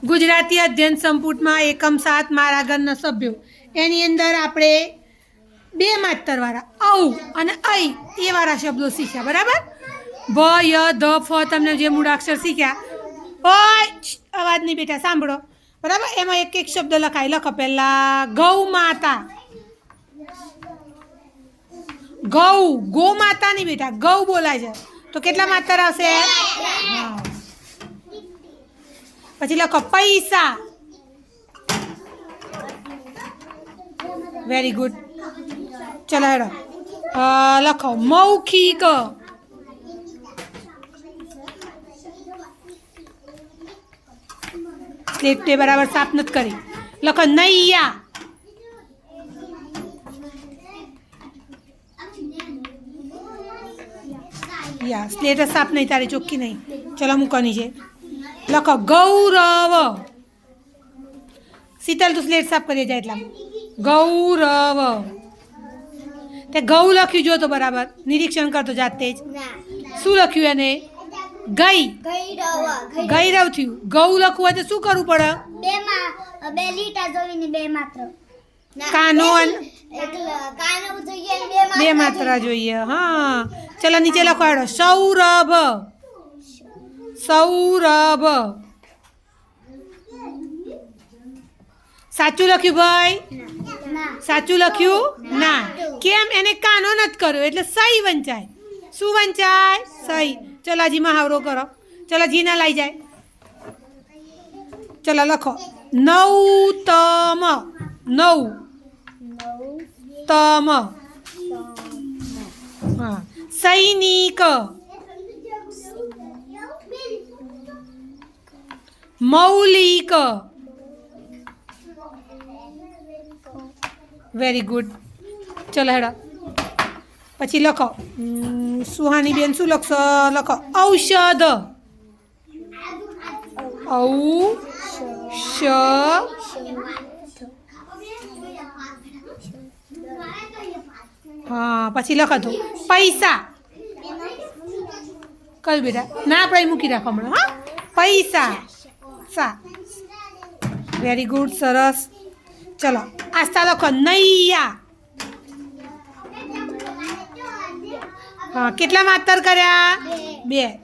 ગુજરાતી અધ્યયન સંપુટમાં એકમ 7 મારા ઘરના સભ્યો એની અંદર આપણે 2 માત્રવાળા ઔ અને ઐ એ વાળા શબ્દો શીખ્યા બરાબર. ભ ય ધ ફ તમને જે મૂળાક્ષર શીખ્યા ઓય અવાજ નહીં બેટા સાંભળો બરાબર. એમાં એક એક શબ્દ લખાય. લખો પહેલાં ગૌ માતા. ગૌ ગો માતા નહીં બેટા ગૌ બોલાય છે તો કેટલા માત્ર આવશે? હા. પછી લખો પૈસા. Very good. ચલો હેડો લખો મૌખિક. સ્લેટ તે બરાબર સાફ નથી કરી. લખો નૈયા. યા સ્લેટ સાફ નહીં તારી ચોખ્ખી નહીં. ચલો મૂકવાની છે. લખો ગૌરવ. શીતલ તું સ્લેટ સાફ કરી જાય એટલા. ગૌરવ. તે ગૌ લખ્યું જો તો બરાબર નિરીક્ષણ કરતો જાતે જ. શું લખ્યું એને? ગઈ. ગૈરવ થયું. ગૌ લખવું હોય તો શું કરવું પડે? બે લીટા જોઈને બે માત્ર. કાનો કાનો જોઈએ બે માત્રા જોઈએ. હા ચલો નીચે લખો હેડો સૌરભ. સૌરભ. સાચું લખ્યું ભાઈ? સાચું લખ્યું ના. કેમ? એને કાનો નથી કર્યો એટલે સહી વંચાય. શું વંચાય? સહી. ચલો હજી મહાવરો કરો. ચલો જીના લઈ જાય. ચલો લખો નવતમ. નવ તમ. હા સૈનિક. મૌલિક. Very good. ચલો હેડો પછી લખો સુહાની બેન શું લખશો? લખો ઔષધ. હા પછી લખો તો પૈસા. કયું બેટા? ના આપણે મૂકી રાખો હમણાં. હા પૈસા. સા. Very good. સરસ. ચલો આસ્તા લખો નૈયા. હા કેટલા માત્ર કર્યા? 2.